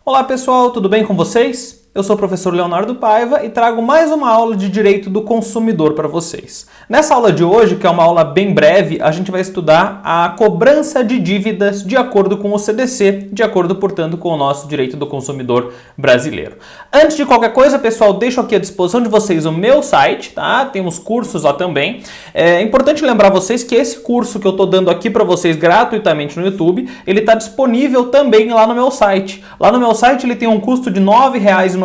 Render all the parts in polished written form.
Olá pessoal, tudo bem com vocês? Eu sou o professor Leonardo Paiva e trago mais uma aula de Direito do Consumidor para vocês. Nessa aula de hoje, que é uma aula bem breve, a gente vai estudar a cobrança de dívidas de acordo com o CDC, de acordo, portanto, com o nosso Direito do Consumidor brasileiro. Antes de qualquer coisa, pessoal, deixo aqui à disposição de vocês o meu site, tá? Tem uns cursos lá também. É importante lembrar vocês que esse curso que eu estou dando aqui para vocês gratuitamente no YouTube, ele está disponível também lá no meu site. Lá no meu site ele tem um custo de R$ 9,99,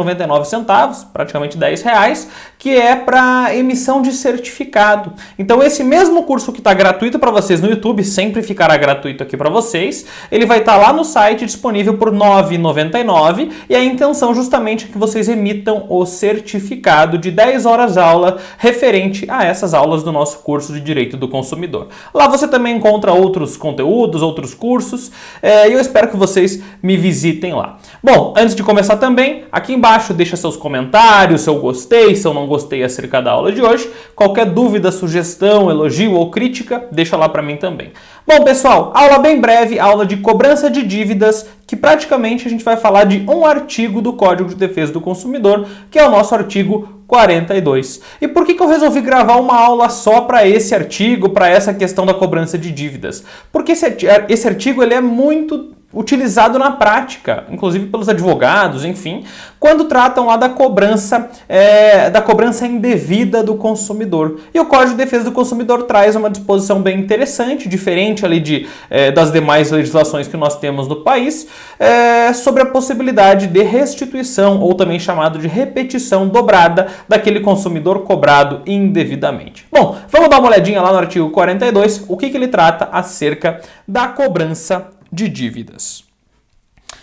praticamente R$10, que é para emissão de certificado. Então esse mesmo curso que está gratuito para vocês no YouTube, sempre ficará gratuito aqui para vocês, ele vai estar lá no site disponível por R$ 9,99 e a intenção justamente é que vocês emitam o certificado de 10 horas aula referente a essas aulas do nosso curso de Direito do Consumidor. Lá você também encontra outros conteúdos, outros cursos, e eu espero que vocês me visitem lá. Bom, antes de começar também, aqui embaixo deixa seus comentários, se eu gostei, se eu não gostei acerca da aula de hoje. Qualquer dúvida, sugestão, elogio ou crítica, deixa lá para mim também. Bom, pessoal, aula bem breve, aula de cobrança de dívidas, que praticamente a gente vai falar de um artigo do Código de Defesa do Consumidor, que é o nosso artigo 42. E por que eu resolvi gravar uma aula só para esse artigo, para essa questão da cobrança de dívidas? Porque esse artigo ele é muito utilizado na prática, inclusive pelos advogados, enfim, quando tratam lá da cobrança indevida do consumidor. E o Código de Defesa do Consumidor traz uma disposição bem interessante, diferente ali das demais legislações que nós temos no país, sobre a possibilidade de restituição, ou também chamado de repetição dobrada daquele consumidor cobrado indevidamente. Bom, vamos dar uma olhadinha lá no artigo 42, o que ele trata acerca da cobrança de dívidas.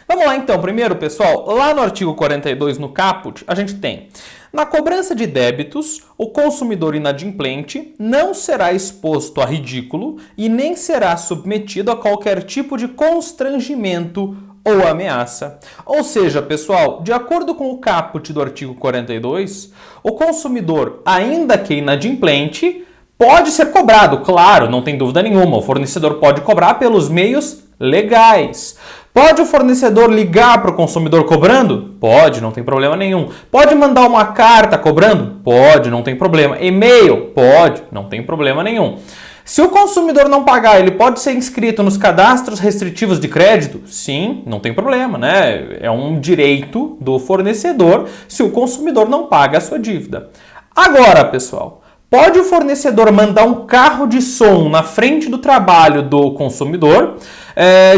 Vamos lá então, primeiro pessoal, lá no artigo 42 no caput, a gente tem: na cobrança de débitos, o consumidor inadimplente não será exposto a ridículo e nem será submetido a qualquer tipo de constrangimento ou ameaça. Ou seja, pessoal, de acordo com o caput do artigo 42, o consumidor, ainda que inadimplente, pode ser cobrado, claro, não tem dúvida nenhuma, o fornecedor pode cobrar pelos meios legais. Pode o fornecedor ligar para o consumidor cobrando? Pode, não tem problema nenhum. Pode mandar uma carta cobrando? Pode, não tem problema. E-mail? Pode, não tem problema nenhum. Se o consumidor não pagar, ele pode ser inscrito nos cadastros restritivos de crédito? Sim, não tem problema, né? É um direito do fornecedor se o consumidor não paga a sua dívida. Agora, pessoal, pode o fornecedor mandar um carro de som na frente do trabalho do consumidor,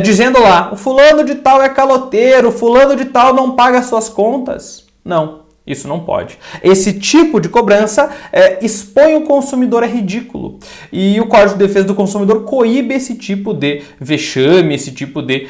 dizendo lá: o fulano de tal é caloteiro, o fulano de tal não paga suas contas? Não. Isso não pode. Esse tipo de cobrança expõe o consumidor a ridículo. E o Código de Defesa do Consumidor coíbe esse tipo de vexame, esse tipo de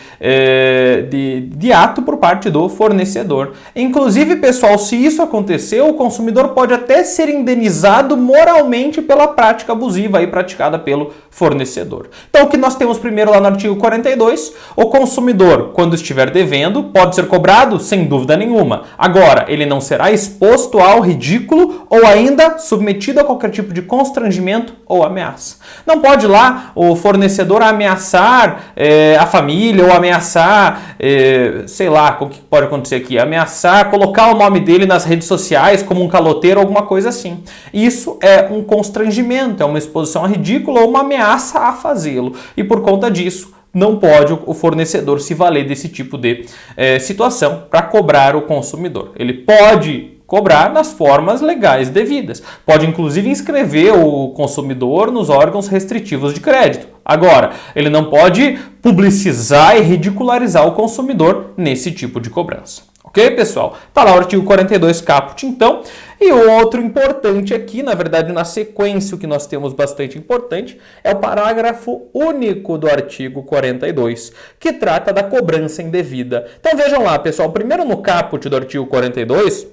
ato por parte do fornecedor. Inclusive, pessoal, se isso acontecer, o consumidor pode até ser indenizado moralmente pela prática abusiva aí praticada pelo fornecedor. Então, o que nós temos primeiro lá no artigo 42, o consumidor, quando estiver devendo, pode ser cobrado? Sem dúvida nenhuma. Agora, ele não será exposto ao ridículo ou ainda submetido a qualquer tipo de constrangimento ou ameaça. Não pode lá o fornecedor ameaçar a família ou ameaçar, sei lá, o que pode acontecer aqui, ameaçar, colocar o nome dele nas redes sociais como um caloteiro ou alguma coisa assim. Isso é um constrangimento, é uma exposição a ridículo ou uma ameaça a fazê-lo. E por conta disso, não pode o fornecedor se valer desse tipo de situação para cobrar o consumidor. Ele pode cobrar nas formas legais devidas. Pode inclusive inscrever o consumidor nos órgãos restritivos de crédito. Agora, ele não pode publicizar e ridicularizar o consumidor nesse tipo de cobrança. Ok, pessoal? Tá lá o artigo 42 caput, então. E o outro importante aqui, na verdade, na sequência, o que nós temos bastante importante, é o parágrafo único do artigo 42, que trata da cobrança indevida. Então, vejam lá, pessoal. Primeiro no caput do artigo 42,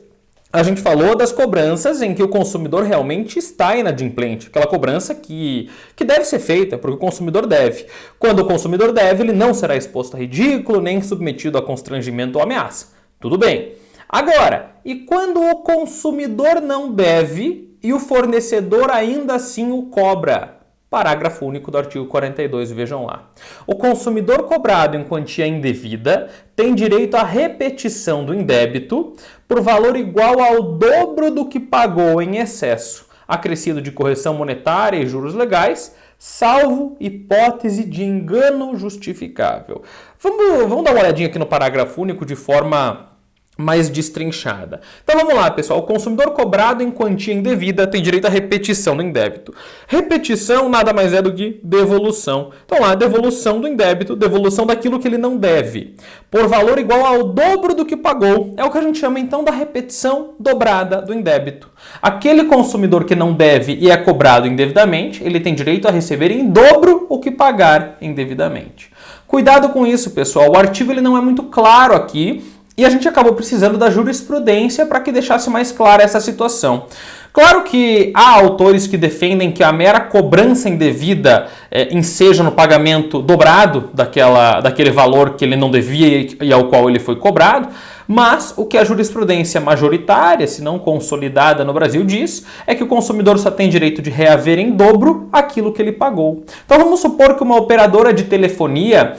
a gente falou das cobranças em que o consumidor realmente está inadimplente. Aquela cobrança que deve ser feita, porque o consumidor deve. Quando o consumidor deve, ele não será exposto a ridículo, nem submetido a constrangimento ou ameaça. Tudo bem. Agora, e quando o consumidor não deve e o fornecedor ainda assim o cobra? Parágrafo único do artigo 42, vejam lá. O consumidor cobrado em quantia indevida tem direito à repetição do indébito por valor igual ao dobro do que pagou em excesso, acrescido de correção monetária e juros legais, salvo hipótese de engano justificável. Vamos dar uma olhadinha aqui no parágrafo único de forma mais destrinchada. Então vamos lá, pessoal. O consumidor cobrado em quantia indevida tem direito à repetição do indébito. Repetição nada mais é do que devolução. Então lá, devolução do indébito, devolução daquilo que ele não deve, por valor igual ao dobro do que pagou. É o que a gente chama então da repetição dobrada do indébito. Aquele consumidor que não deve e é cobrado indevidamente, ele tem direito a receber em dobro o que pagar indevidamente. Cuidado com isso, pessoal. O artigo ele não é muito claro aqui. E a gente acabou precisando da jurisprudência para que deixasse mais clara essa situação. Claro que há autores que defendem que a mera cobrança indevida enseja no pagamento dobrado daquele valor que ele não devia e ao qual ele foi cobrado, mas o que a jurisprudência majoritária, se não consolidada no Brasil, diz é que o consumidor só tem direito de reaver em dobro aquilo que ele pagou. Então vamos supor que uma operadora de telefonia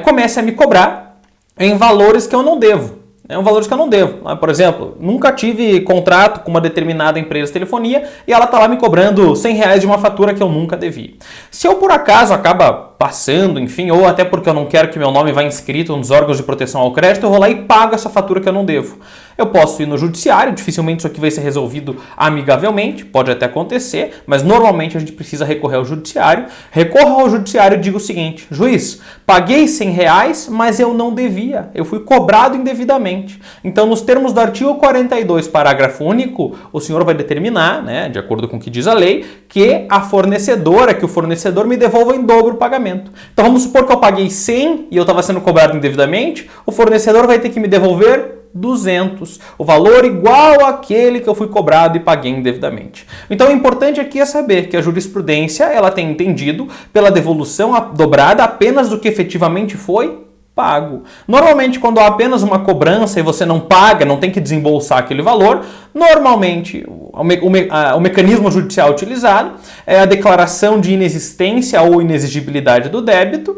comece a me cobrar em valores que eu não devo. Valores que eu não devo. Por exemplo, nunca tive contrato com uma determinada empresa de telefonia e ela está lá me cobrando R$100 de uma fatura que eu nunca devi. Se eu por acaso acaba passando, enfim, ou até porque eu não quero que meu nome vá inscrito nos órgãos de proteção ao crédito, eu vou lá e pago essa fatura que eu não devo. Eu posso ir no judiciário, dificilmente isso aqui vai ser resolvido amigavelmente, pode até acontecer, mas normalmente a gente precisa recorrer ao judiciário. Recorro ao judiciário e digo o seguinte: juiz, paguei R$100, mas eu não devia, eu fui cobrado indevidamente. Então, nos termos do artigo 42, parágrafo único, o senhor vai determinar, de acordo com o que diz a lei, que a fornecedora, que o fornecedor me devolva em dobro o pagamento. Então vamos supor que eu paguei 100 e eu estava sendo cobrado indevidamente, o fornecedor vai ter que me devolver 200, o valor igual àquele que eu fui cobrado e paguei indevidamente. Então o importante aqui é saber que a jurisprudência ela tem entendido pela devolução dobrada apenas do que efetivamente foi pago. Normalmente, quando há apenas uma cobrança e você não paga, não tem que desembolsar aquele valor, normalmente o mecanismo judicial utilizado é a declaração de inexistência ou inexigibilidade do débito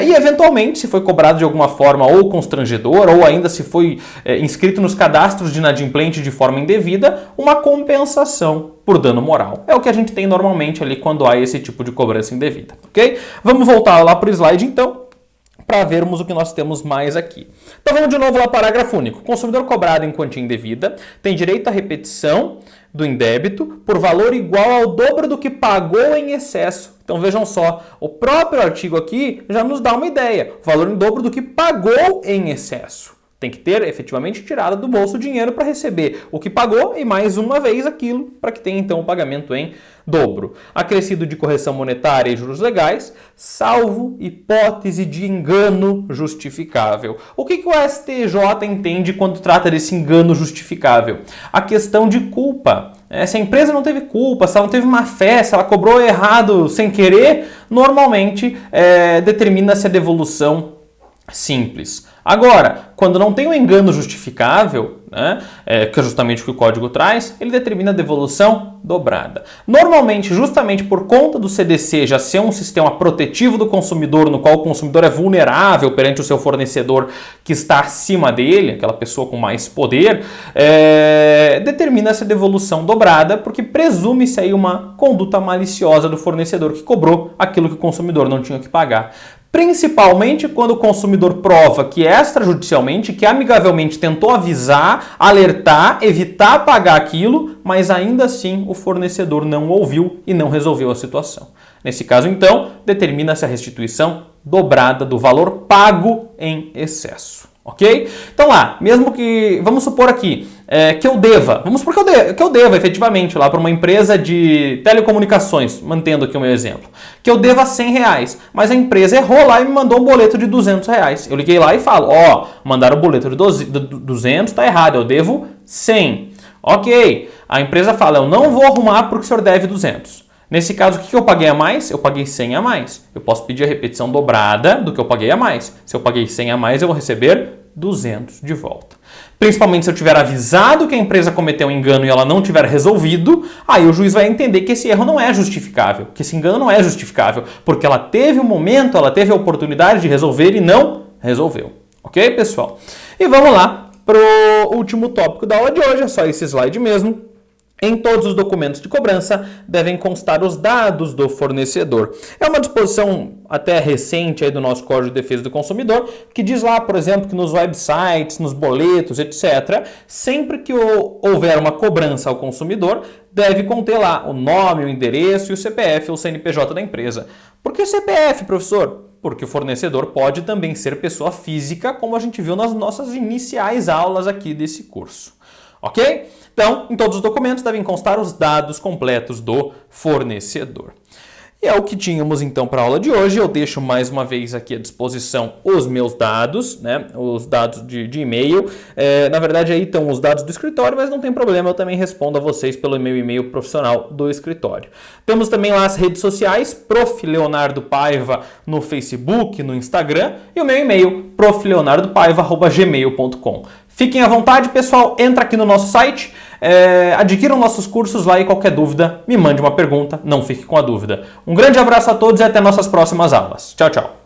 e, eventualmente, se foi cobrado de alguma forma ou constrangedora ou ainda se foi inscrito nos cadastros de inadimplente de forma indevida, uma compensação por dano moral. É o que a gente tem normalmente ali quando há esse tipo de cobrança indevida, ok? Vamos voltar lá para o slide, então, para vermos o que nós temos mais aqui. Então vamos de novo lá, parágrafo único. O consumidor cobrado em quantia indevida tem direito à repetição do indébito por valor igual ao dobro do que pagou em excesso. Então vejam só, o próprio artigo aqui já nos dá uma ideia. O valor em dobro do que pagou em excesso. Tem que ter efetivamente tirado do bolso o dinheiro para receber o que pagou e mais uma vez aquilo para que tenha então o pagamento em dobro. Acrescido de correção monetária e juros legais, salvo hipótese de engano justificável. O que o STJ entende quando trata desse engano justificável? A questão de culpa. Se a empresa não teve culpa, se ela não teve má fé, se ela cobrou errado sem querer, normalmente determina-se a devolução simples. Agora, quando não tem um engano justificável, que é justamente o que o código traz, ele determina a devolução dobrada. Normalmente, justamente por conta do CDC já ser um sistema protetivo do consumidor, no qual o consumidor é vulnerável perante o seu fornecedor que está acima dele, aquela pessoa com mais poder, determina essa devolução dobrada, porque presume-se aí uma conduta maliciosa do fornecedor que cobrou aquilo que o consumidor não tinha que pagar. Principalmente quando o consumidor prova que extrajudicialmente, que amigavelmente tentou avisar, alertar, evitar pagar aquilo, mas ainda assim o fornecedor não ouviu e não resolveu a situação. Nesse caso, então, determina-se a restituição dobrada do valor pago em excesso. Ok? Então lá, mesmo que, vamos supor aqui, que eu deva, vamos supor que eu deva efetivamente lá para uma empresa de telecomunicações, mantendo aqui o meu exemplo, que eu deva R$100, mas a empresa errou lá e me mandou um boleto de R$200. Eu liguei lá e falo, mandaram o boleto de 200, tá errado, eu devo 100. Ok, a empresa fala, eu não vou arrumar porque o senhor deve 200. Nesse caso, o que eu paguei a mais? Eu paguei 100 a mais. Eu posso pedir a repetição dobrada do que eu paguei a mais. Se eu paguei 100 a mais, eu vou receber 200 de volta. Principalmente se eu tiver avisado que a empresa cometeu um engano e ela não tiver resolvido, aí o juiz vai entender que esse erro não é justificável, que esse engano não é justificável, porque ela teve o momento, ela teve a oportunidade de resolver e não resolveu. Ok, pessoal? E vamos lá para o último tópico da aula de hoje, é só esse slide mesmo. Em todos os documentos de cobrança devem constar os dados do fornecedor. É uma disposição até recente aí do nosso Código de Defesa do Consumidor, que diz lá, por exemplo, que nos websites, nos boletos, etc., sempre que houver uma cobrança ao consumidor, deve conter lá o nome, o endereço e o CPF ou CNPJ da empresa. Por que CPF, professor? Porque o fornecedor pode também ser pessoa física, como a gente viu nas nossas iniciais aulas aqui desse curso. Ok? Então, em todos os documentos devem constar os dados completos do fornecedor. E é o que tínhamos então para a aula de hoje. Eu deixo mais uma vez aqui à disposição os meus dados, né? Os dados de e-mail. Na verdade, aí estão os dados do escritório, mas não tem problema, eu também respondo a vocês pelo meu e-mail profissional do escritório. Temos também lá as redes sociais, Prof. Leonardo Paiva no Facebook, no Instagram, e o meu e-mail, profleonardopaiva@gmail.com. Fiquem à vontade, pessoal, entra aqui no nosso site, adquiram nossos cursos lá e qualquer dúvida, me mande uma pergunta, não fique com a dúvida. Um grande abraço a todos e até nossas próximas aulas. Tchau, tchau.